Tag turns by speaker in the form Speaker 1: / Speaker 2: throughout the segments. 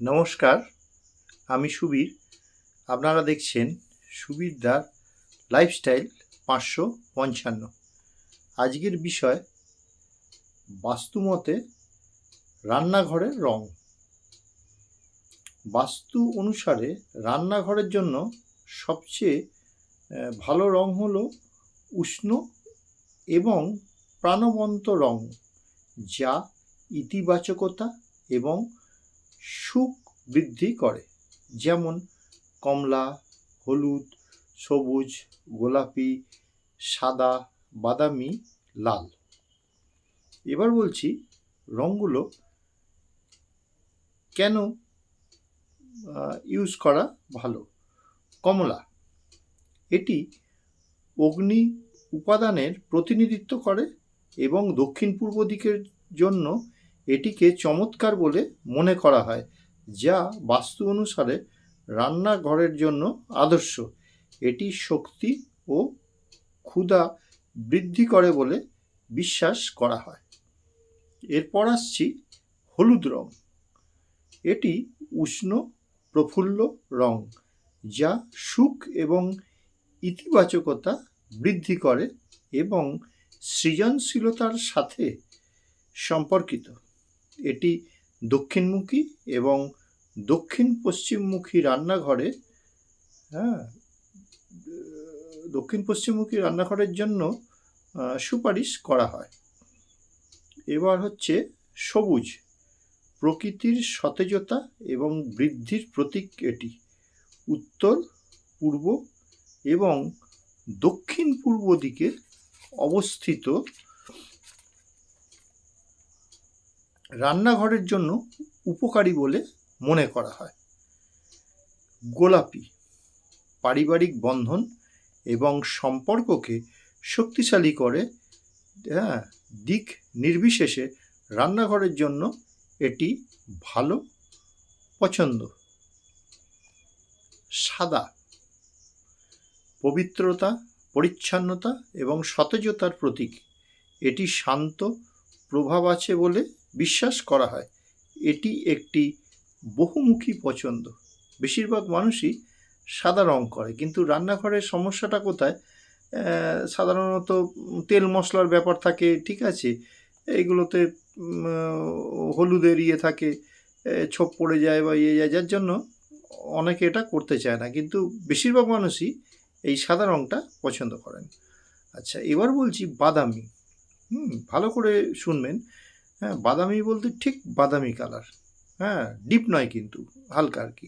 Speaker 1: নমস্কার, আমি সুবীর। আপনারা দেখছেন সুবীরদার লাইফস্টাইল 555। আজকের বিষয় বাস্তুমতে রান্নাঘরের রং। বাস্তু অনুসারে রান্নাঘরের জন্য সবচেয়ে ভালো রং হলো উষ্ণ এবং প্রাণবন্ত রং, যা ইতিবাচকতা এবং সুখ বৃদ্ধি করে, যেমন কমলা, হলুদ, সবুজ, গোলাপি, সাদা, বাদামি, লাল। এবার বলছি রঙগুলো কেন ইউজ করা ভালো। কমলা, এটি অগ্নি উপাদানের প্রতিনিধিত্ব করে এবং দক্ষিণ পূর্ব দিকের জন্য এটিকে চমৎকার বলে মনে করা হয়, যা বাস্তু অনুসারে রান্নাঘরের জন্য আদর্শ। এটি শক্তি ও ক্ষুধা বৃদ্ধি করে বলে বিশ্বাস করা হয়। এরপর আসছি হলুদ রং। এটি উষ্ণ প্রফুল্ল রং, যা সুখ এবং ইতিবাচকতা বৃদ্ধি করে এবং সৃজনশীলতার সাথে সম্পর্কিত। এটি দক্ষিণমুখী এবং দক্ষিণ পশ্চিমমুখী রান্নাঘরে দক্ষিণ পশ্চিমমুখী রান্নাঘরের জন্য সুপারিশ করা হয়। এবার হচ্ছে সবুজ, প্রকৃতির সতেজতা এবং বৃদ্ধির প্রতীক। এটি উত্তর পূর্ব এবং দক্ষিণ পূর্ব দিকে অবস্থিত রান্নাঘরের জন্য উপকারী বলে মনে করা হয়। গোলাপি, পারিবারিক বন্ধন এবং সম্পর্ককে শক্তিশালী করে। দিক নির্বিশেষে রান্নাঘরের জন্য এটি ভালো পছন্দ। সাদা, পবিত্রতা, পরিচ্ছন্নতা এবং সতেজতার প্রতীক। এটি শান্ত প্রভাব আছে বলে বিশ্বাস করা হয়। এটি একটি বহুমুখী পছন্দ। বেশিরভাগ মানুষই সাদা রং করে, কিন্তু রান্নাঘরের সমস্যাটা কোথায়? সাধারণত তেল মশলার ব্যাপার থাকে, ঠিক আছে, এইগুলোতে হলুদের থাকে, ছোপ পড়ে যায় বা যায়, যার জন্য অনেকে এটা করতে চায় না, কিন্তু বেশিরভাগ মানুষই এই সাদা রংটা পছন্দ করেন। আচ্ছা, এবার বলছি বাদামি। ভালো করে শুনবেন। বাদামি বলতে ঠিক বাদামি কালার, ডিপ নয় কিন্তু হালকা আর কি।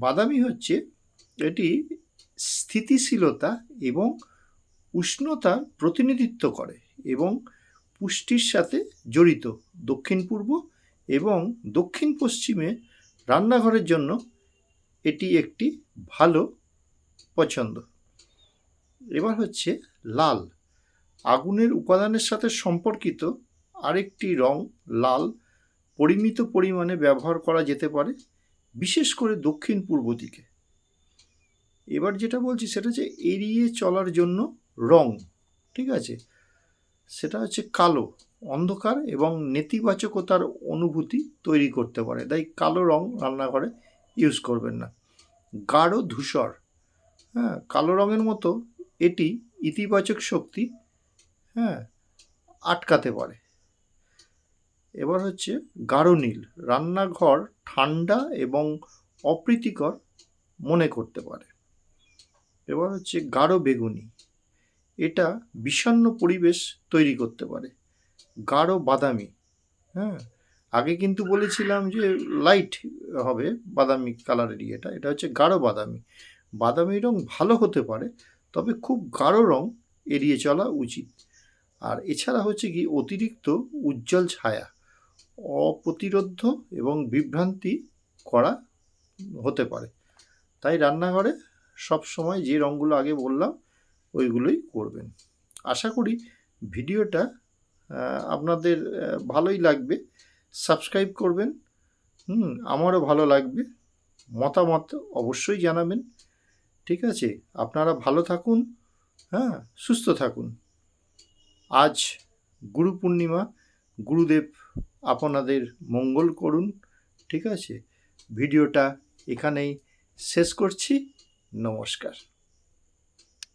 Speaker 1: বাদামি হচ্ছে এটি স্থিতিশীলতা এবং উষ্ণতার প্রতিনিধিত্ব করে এবং পুষ্টির সাথে জড়িত। দক্ষিণ পূর্ব এবং দক্ষিণ পশ্চিমে রান্নাঘরের জন্য এটি একটি ভালো পছন্দ। এবার হচ্ছে লাল, আগুনের উপাদানের সাথে সম্পর্কিত আরেকটি রং। লাল পরিমিত পরিমাণে ব্যবহার করা যেতে পারে, বিশেষ করে দক্ষিণ পূর্ব দিকে। এবার যেটা বলছি সেটা হচ্ছে এড়িয়ে চলার জন্য রং, ঠিক আছে, সেটা হচ্ছে কালো। অন্ধকার এবং নেতিবাচকতার অনুভূতি তৈরি করতে পারে, তাই কালো রং রান্নাঘরে ইউজ করবেন না। গাঢ় ধূসর, কালো রঙের মতো এটি ইতিবাচক শক্তি আটকাতে পারে। এবার হচ্ছে গাঢ় নীল, রান্নাঘর ঠান্ডা এবং অপ্রীতিকর মনে করতে পারে। এবার হচ্ছে গাঢ় বেগুনি, এটা বিষণ্ণ পরিবেশ তৈরি করতে পারে। গাঢ় বাদামি, আগে কিন্তু বলেছিলাম যে লাইট হবে বাদামি কালারেরই, এটা হচ্ছে গাঢ় বাদামি। বাদামি রং ভালো হতে পারে, তবে খুব গাঢ় রং এড়িয়ে চলা উচিত। আর এছাড়া হচ্ছে কি অতিরিক্ত উজ্জ্বল ছায়া অপ্রতিরোধ্য এবং বিভ্রান্তি করা হতে পারে, তাই রান্নাঘরে সব সময় যে রঙগুলো আগে বললাম ওইগুলোই করবেন। আশা করি ভিডিওটা আপনাদের ভালোই লাগবে। সাবস্ক্রাইব করবেন, আমারও ভালো লাগবে। মতামত অবশ্যই জানাবেন, ঠিক আছে। আপনারা ভালো থাকুন, সুস্থ থাকুন। আজ গুরু পূর্ণিমা, গুরুদেব আপনাদের মঙ্গল করুন, ঠিক আছে, ভিডিওটা এখানেই শেষ করছি। নমস্কার।